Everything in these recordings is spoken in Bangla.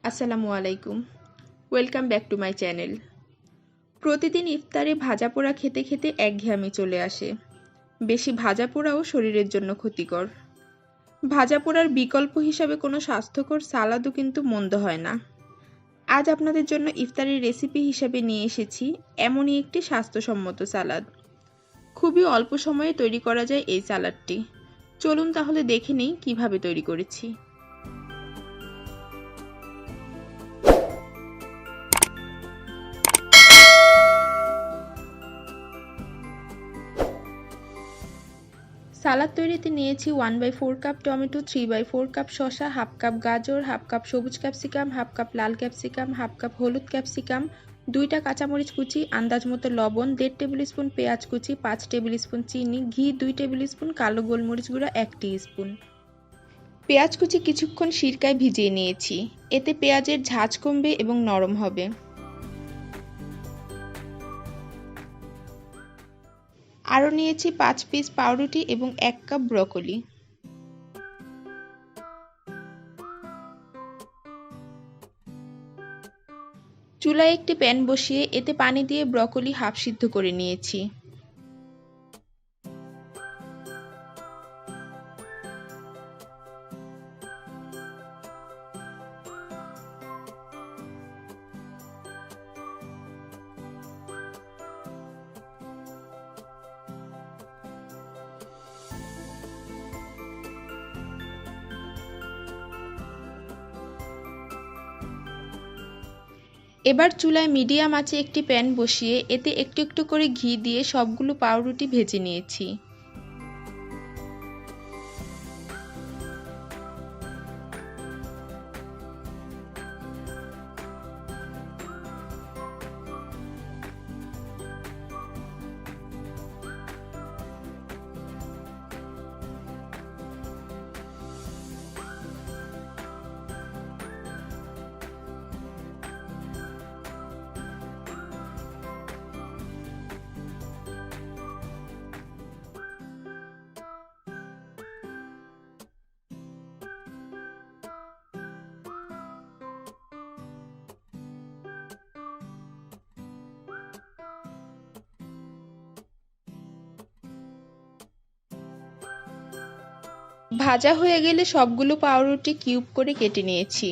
Assalamu alaikum. Welcome back to my channel. প্রতিদিন ইফতারে ভাজা পোড়া খেতে খেতে একঘেয়েমি চলে আসে। বেশি ভাজা পোড়াও শরীরের জন্য ক্ষতিকর। ভাজা পোড়ার বিকল্প হিসাবে কোনো স্বাস্থ্যকর সালাদও কিন্তু মন্দ হয় না। আজ আপনাদের জন্য ইফতারের রেসিপি হিসাবে নিয়ে এসেছি এমনই একটি স্বাস্থ্যসম্মত সালাদ। খুবই অল্প সময়ে তৈরি করা যায় এই সালাদটি। চলুন তাহলে দেখে নেই কিভাবে তৈরি করেছি। সালাদ তৈরিতে নিয়েছি 1/4 কাপ টমেটো, 3/4 কাপ শসা, হাফ কাপ গাজর, হাফ কাপ সবুজ ক্যাপসিকাম, হাফ কাপ লাল ক্যাপসিকাম, হাফ কাপ হলুদ ক্যাপসিকাম, 2টা কাঁচামরিচ কুচি, আন্দাজ মতো লবণ, 1.5 টেবিল স্পুন পেঁয়াজ কুচি, 5 টেবিল স্পুন চিনি, ঘি 2 টেবিল স্পুন, কালো গোলমরিচ গুঁড়া 1 টিস্পুন। পেঁয়াজ কুচি কিছুক্ষণ সিরকায় ভিজিয়ে নিয়েছি, এতে পেঁয়াজের ঝাঁঝ কমবে এবং নরম হবে। আরও নিয়েছি 5 পিস পাউরুটি এবং 1 কাপ ব্রকলি। চুলায় একটি প্যান বসিয়ে এতে পানি দিয়ে ব্রকলি হাফ সিদ্ধ করে নিয়েছি। এবার চুলায় মিডিয়াম আঁচে একটি প্যান বসিয়ে এতে একটু একটু করে ঘি দিয়ে সবগুলো পাউরুটি ভেজে নিয়েছি। ভাজা হয়ে গেলে সবগুলো পাউরুটি কিউব করে কেটে নিয়েছি।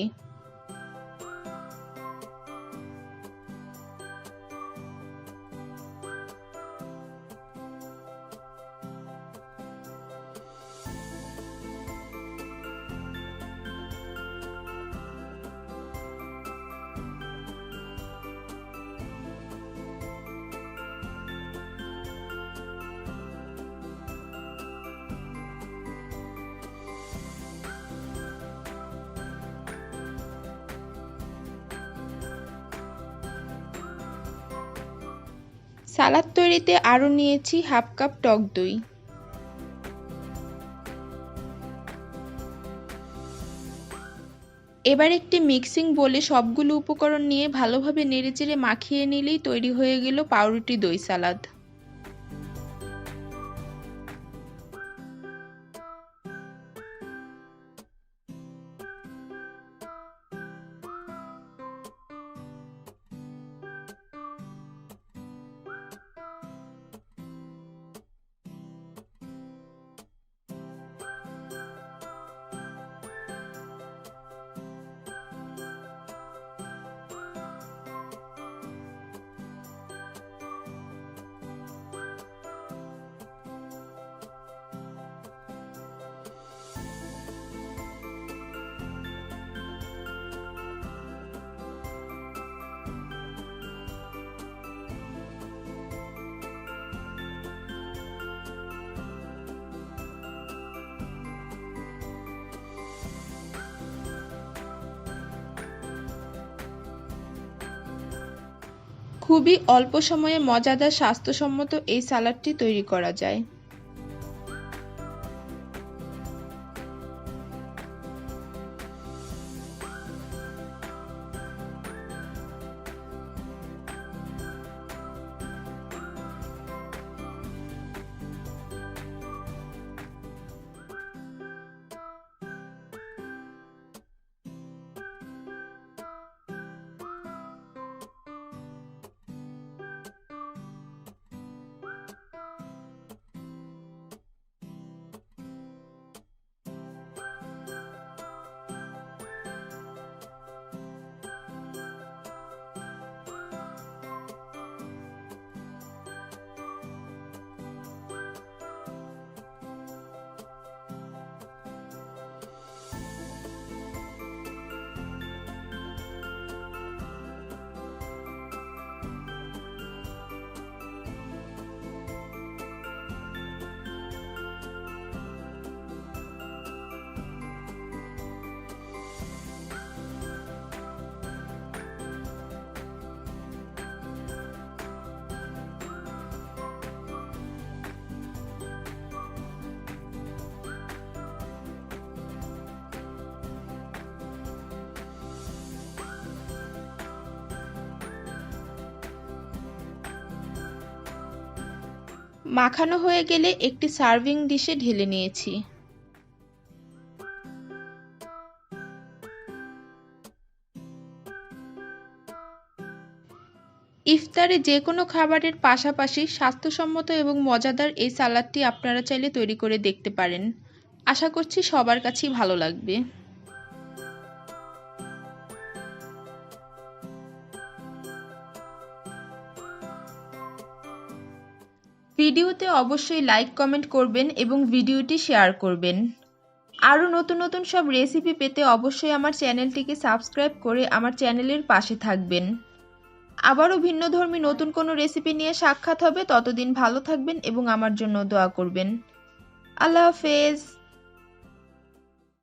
সালাদ তৈরিতে আরও নিয়েছি হাফ কাপ টক দই। এবার একটি মিক্সিং বোলে সবগুলো উপকরণ নিয়ে ভালোভাবে নেড়েচেড়ে মাখিয়ে নিলেই তৈরি হয়ে গেল পাউরুটি দই সালাদ। খুবই অল্প সময়ে মজাদার স্বাস্থ্যসম্মত এই সালাডটি তৈরি করা যায়। মাখানো হয়ে গেলে একটি সার্ভিং ডিশে ঢেলে নিয়েছি। ইফতারে যে কোনো খাবারের পাশাপাশি স্বাস্থ্যসম্মত এবং মজাদার এই সালাদটি আপনারা চাইলে তৈরি করে দেখতে পারেন। আশা করছি সবার কাছেই ভালো লাগবে। ভিডিওতে অবশ্যই লাইক কমেন্ট করবেন এবং ভিডিওটি শেয়ার করবেন। আরও নতুন নতুন সব রেসিপি পেতে অবশ্যই আমার চ্যানেলটিকে সাবস্ক্রাইব করে আমার চ্যানেলের পাশে থাকবেন। আবারও ভিন্নধর্মী নতুন কোনো রেসিপি নিয়ে সাক্ষাৎ হবে। ততদিন ভালো থাকবেন এবং আমার জন্য দোয়া করবেন। আল্লাহ হাফেজ।